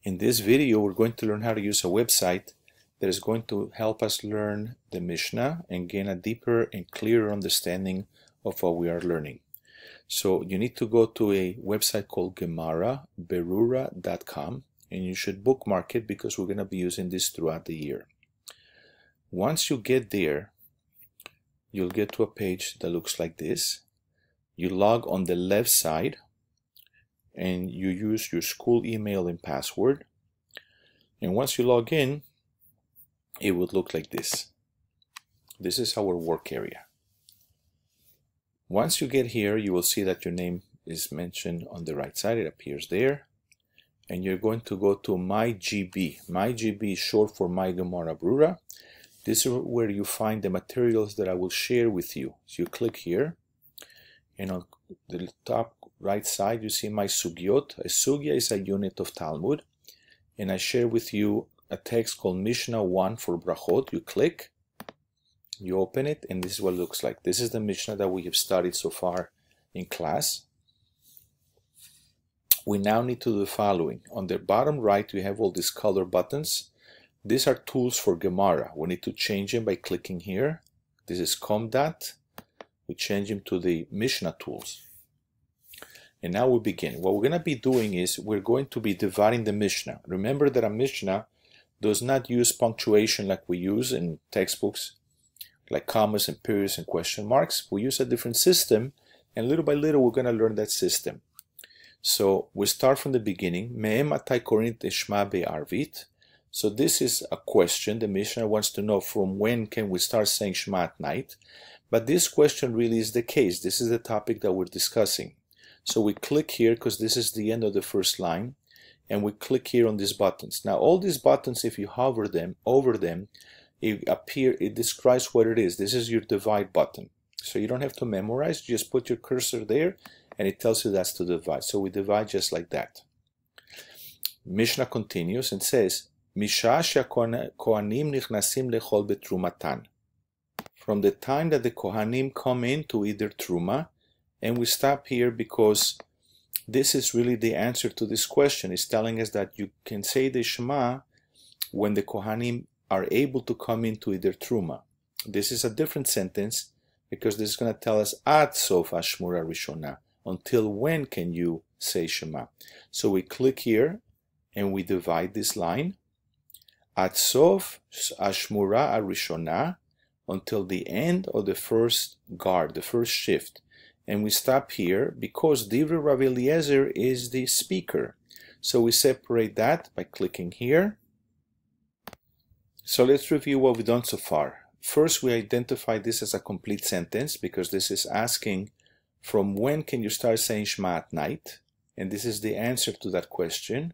In this video, we're going to learn how to use a website that is going to help us learn the Mishnah and gain a deeper and clearer understanding of what we are learning. So you need to go to a website called gemaraberura.com, and you should bookmark it because we're going to be using this throughout the year. Once you get there, you'll get to a page that looks like this. You log on the left side and you use your school email and password. And once you log in, it would look like this. This is our work area. Once you get here, you will see that your name is mentioned on the right side. It appears there. And you're going to go to MyGB. MyGB is short for My Gemara Berura. This is where you find the materials that I will share with you. So you click here, and on the top right side you see my sugyot. A sugya is a unit of Talmud, and I share with you a text called Mishnah 1 for brachot. You click, you open it, and this is what it looks like. This is the Mishnah that we have studied so far in class. We now need to do the following. On the bottom right, we have all these color buttons. These are tools for Gemara. We need to change them by clicking here. This is Comdat. We change them to the Mishnah tools. And now we begin. What we're going to be doing is we're going to be dividing the Mishnah. Remember that a Mishnah does not use punctuation like we use in textbooks, like commas and periods and question marks. We use a different system, and little by little we're going to learn that system. So we start from the beginning. Me'em atai korin shema be'arvit. So this is a question. The Mishnah wants to know from when can we start saying Shema at night. But this question really is the case. This is the topic that we're discussing. So we click here because this is the end of the first line. And we click here on these buttons. Now all these buttons, if you hover them over them, it describes what it is. This is your divide button. So you don't have to memorize. You just put your cursor there and it tells you that's to divide. So we divide just like that. Mishnah continues and says, Misha she'kohanim nichnasim lechol betrumatan. From the time that the Kohanim come in to eat their truma, and we stop here because this is really the answer to this question. It's telling us that you can say the Shema when the Kohanim are able to come in to eat their truma. This is a different sentence because this is going to tell us Ad sof Ashmura Rishona. Until when can you say Shema? So we click here and we divide this line. Ad sof Ashmura Arishona, until the end of the first guard, the first shift. And we stop here because Divrei Rabbi Eliezer is the speaker. So we separate that by clicking here. So let's review what we've done so far. First, we identify this as a complete sentence because this is asking from when can you start saying Shema at night? And this is the answer to that question.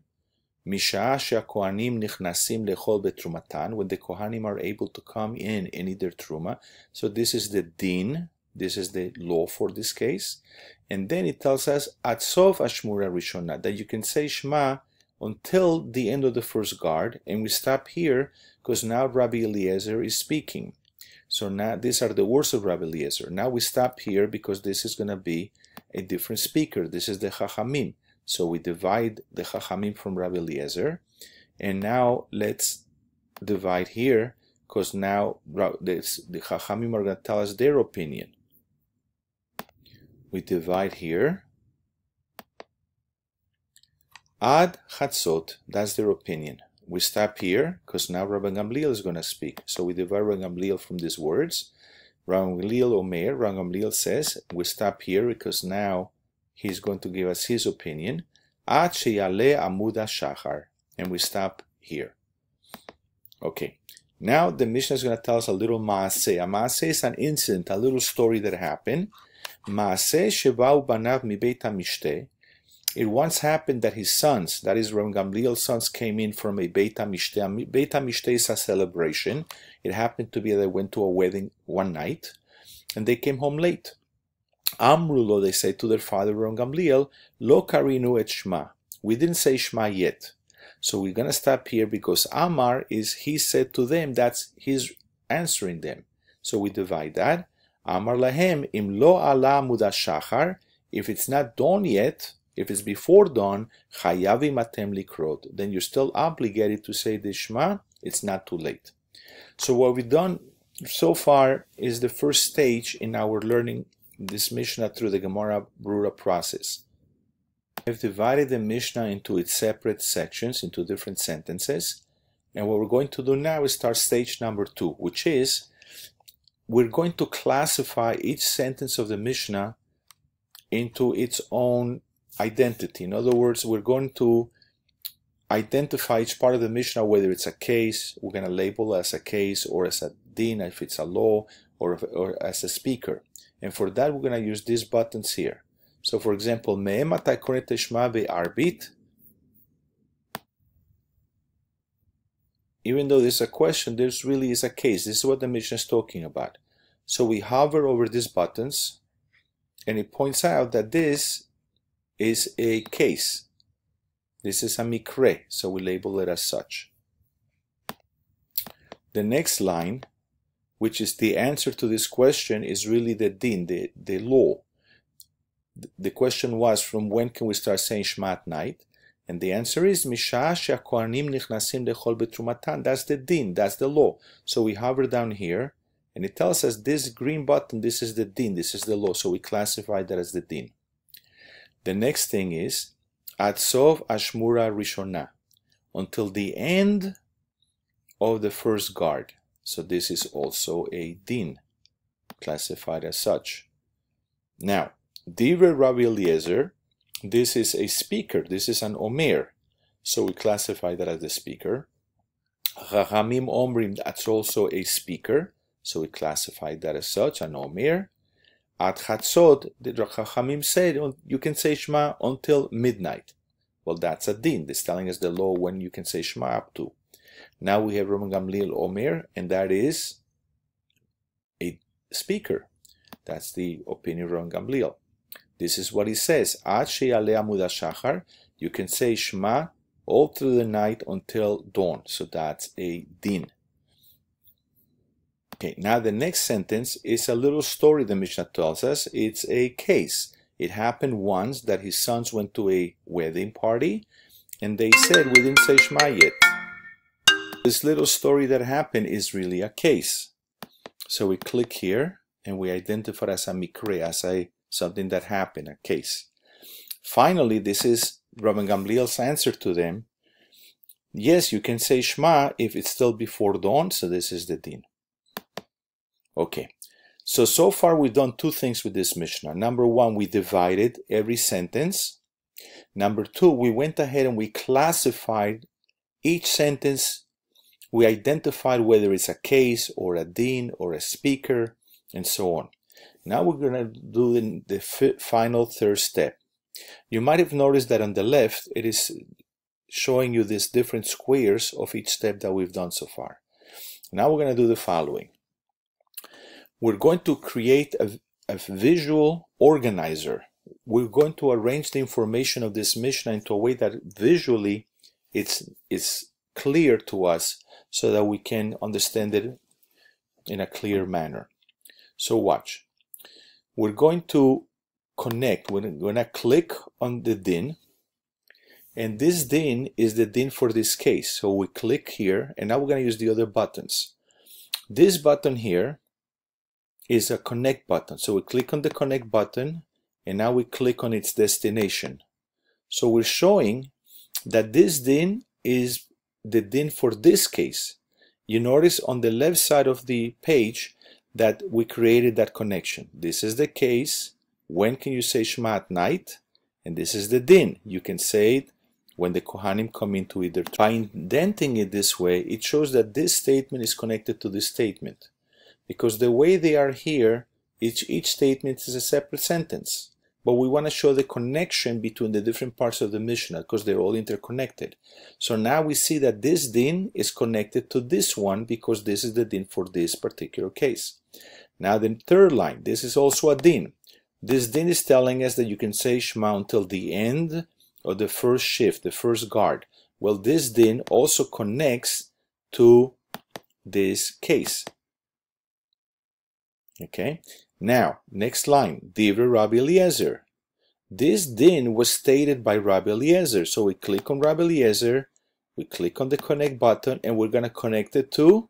Misha she'kohanim nichnasim lechol betrumatan, when the Kohanim are able to come in and eat their truma. So this is the din, this is the law for this case. And then it tells us Ad sof Ashmura Rishona, that you can say Shema until the end of the first guard. And we stop here because now Rabbi Eliezer is speaking. So now these are the words of Rabbi Eliezer. Now we stop here because this is going to be a different speaker. This is the Chachamim. So we divide the Chachamim from Rabbi Eliezer. And now let's divide here because now the Chachamim are going to tell us their opinion. We divide here. Ad Chatzot, that's their opinion. We stop here because now Rabbi Gamliel is going to speak. So we divide Rabbi Gamliel from these words. Rabbi Gamliel Omer, Rabbi Gamliel says, we stop here because now he's going to give us his opinion. Ad sheyaleh amud hashachar. And we stop here. Okay. Now the Mishnah is going to tell us a little maaseh. A maaseh is an incident, a little story that happened. Maaseh sheba'u banav mibeit hamishte. It once happened that his sons, that is Rabbi Gamliel's sons, came in from a Beit HaMishteh. Beit HaMishteh is a celebration. It happened to be that they went to a wedding one night, and they came home late. Amrulo, they say to their father, Rabbi Gamliel, Lo karinu et Shema. We didn't say Shema yet. So we're going to stop here because Amar is he said to them, that's his answering them. So we divide that. Amar lahem im lo ala amud hashachar. If it's not dawn yet, If it's before dawn, chayavi matem likrot, then you're still obligated to say the Shema. It's not too late. So what we've done so far is the first stage in our learning this Mishnah through the Gemara Brura process. We've divided the Mishnah into its separate sections, into different sentences. And what we're going to do now is start stage number 2, which is we're going to classify each sentence of the Mishnah into its own identity. In other words, we're going to identify each part of the Mishnah, whether it's a case, we're going to label it as a case, or as a din, if it's a law, or as a speaker. And for that, we're going to use these buttons here. So for example, me'ematai konet shema be'arbit. Even though there's a question, there's really is a case. This is what the Mishnah is talking about. So we hover over these buttons, and it points out that this is a case. This is a mikre, so we label it as such. The next line, which is the answer to this question, is really the din, the law. The question was, from when can we start saying Shema at night? And the answer is, Misha she'akohanim nichnasim lechol betrumatan. That's the din, that's the law. So we hover down here, and it tells us this green button, this is the din, this is the law. So we classify that as the din. The next thing is, Ad sov ashmura rishona, until the end of the first guard. So this is also a din, classified as such. Now, Divrei Rabbi Eliezer, this is a speaker, this is an omer, so we classify that as the speaker. Chachamim omrim, that's also a speaker, so we classify that as such, an omer. At chatzot, the Chachamim said you can say Shema until midnight. Well, that's a din. This is telling us the law when you can say Shema up to. Now we have Rabban Gamliel omer, and that is a speaker. That's the opinion of Rabban Gamliel. This is what he says. Ad she'yaleh amud hashachar, you can say Shema all through the night until dawn. So that's a din. Okay, now the next sentence is a little story the Mishnah tells us. It's a case. It happened once that his sons went to a wedding party, and they said, we didn't say Shema yet. This little story that happened is really a case. So we click here, and we identify it as a mikre, as something that happened, a case. Finally, this is Rabban Gamliel's answer to them. Yes, you can say Shema if it's still before dawn, so this is the din. Okay, so far we've done two things with this Mishnah. Number one, we divided every sentence. Number two, we went ahead and we classified each sentence. We identified whether it's a case or a din or a speaker and so on. Now we're going to do the final third step. You might have noticed that on the left, it is showing you these different squares of each step that we've done so far. Now we're going to do the following. We're going to create a visual organizer. We're going to arrange the information of this Mishnah into a way that visually it's clear to us so that we can understand it in a clear manner. So watch. We're going to connect. We're going to click on the din, and this din is the din for this case. So we click here, and now we're going to use the other buttons. This button here is a connect button. So we click on the connect button, and now we click on its destination. So we're showing that this din is the din for this case. You notice on the left side of the page that we created that connection. This is the case. When can you say Shema at night? And this is the din. You can say it when the Kohanim come into either. By indenting it this way, it shows that this statement is connected to this statement. Because the way they are here, each statement is a separate sentence. But we want to show the connection between the different parts of the Mishnah because they're all interconnected. So now we see that this din is connected to this one because this is the din for this particular case. Now the third line, this is also a din. This din is telling us that you can say Shema until the end of the first shift, the first guard. Well, this din also connects to this case. Okay, now next line, Divrei Rabbi Eliezer. This din was stated by Rabbi Eliezer. So we click on Rabbi Eliezer, we click on the connect button, and we're going to connect it to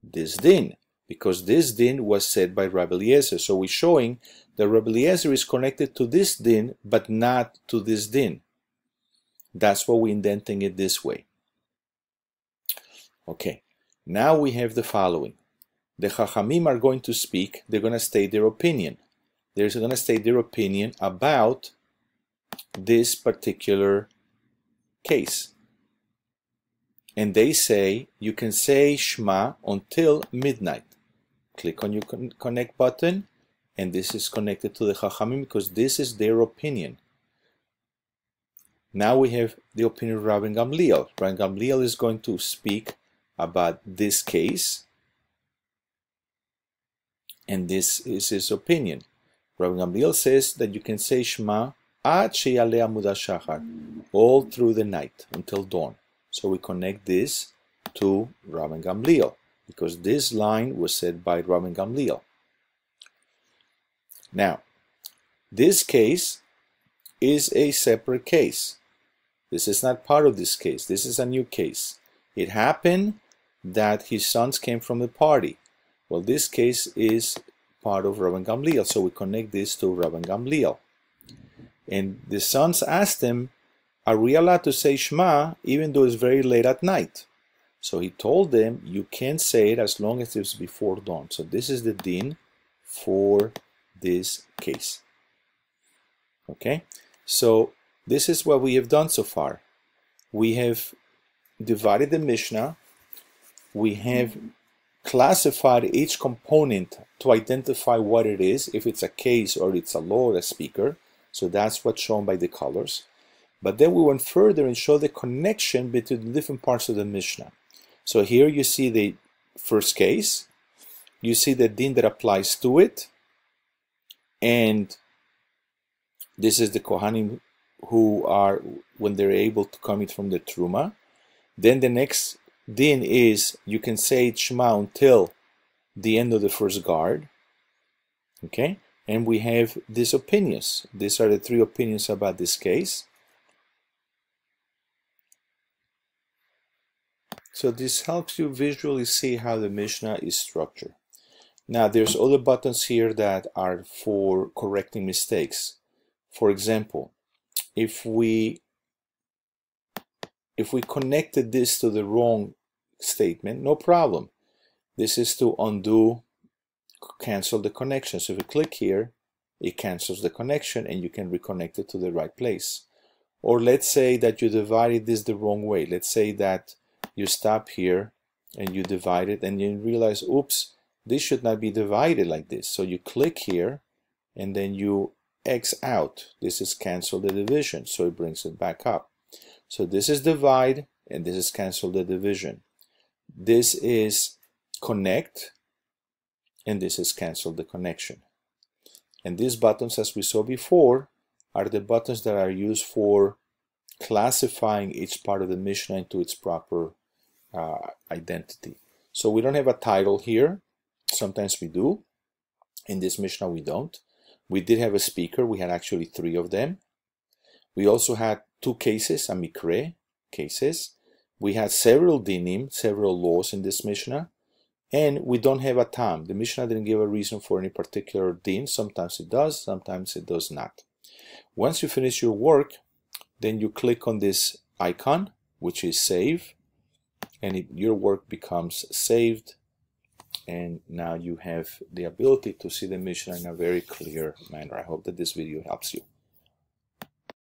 this din, because this din was said by Rabbi Eliezer. So we're showing that Rabbi Eliezer is connected to this din, but not to this din. That's why we're indenting it this way. Okay, now we have the following. The Chachamim are going to speak. They're going to state their opinion. They're going to state their opinion about this particular case. And they say you can say Shema until midnight. Click on your connect button, and this is connected to the Chachamim because this is their opinion. Now we have the opinion of Rabbi Gamliel. Rabbi Gamliel is going to speak about this case, and this is his opinion. Rabbi Gamliel says that you can say Shema ad sheyaleh amud hashachar, all through the night until dawn. So we connect this to Rabbi Gamliel because this line was said by Rabbi Gamliel. Now, this case is a separate case. This is not part of this case. This is a new case. It happened that his sons came from the party. Well, this case is part of Rabbi Gamliel, so we connect this to Rabbi Gamliel. And the sons asked him, are we allowed to say Shema even though it's very late at night? So he told them, you can say it as long as it's before dawn. So this is the din for this case. Okay, so this is what we have done so far. We have divided the Mishnah. We have classified each component to identify what it is, if it's a case or it's a law or a speaker. So that's what's shown by the colors. But then we went further and showed the connection between the different parts of the Mishnah. So here you see the first case. You see the din that applies to it. And this is the Kohanim who are, when they're able to come in from the Truma. Then the next din is, you can say Shema until the end of the first guard. Okay? And we have these opinions. These are the three opinions about this case. So this helps you visually see how the Mishnah is structured. Now there's other buttons here that are for correcting mistakes. For example, if we connected this to the wrong statement, no problem. This is to undo, cancel the connection. So if you click here, it cancels the connection and you can reconnect it to the right place. Or let's say that you divided this the wrong way. Let's say that you stop here and you divide it and you realize, oops, this should not be divided like this. So you click here and then you X out. This is cancel the division, so it brings it back up. So this is divide and this is cancel the division. This is connect and this is cancel the connection. And these buttons, as we saw before, are the buttons that are used for classifying each part of the Mishnah into its proper identity. So we don't have a title here. Sometimes we do. In this Mishnah we don't. We did have a speaker. We had actually 3 of them. We also had 2 cases, a mikre cases. We had several dinim, several laws in this Mishnah. And we don't have a tam. The Mishnah didn't give a reason for any particular din. Sometimes it does, sometimes it does not. Once you finish your work, then you click on this icon, which is save, and your work becomes saved. And now you have the ability to see the Mishnah in a very clear manner. I hope that this video helps you.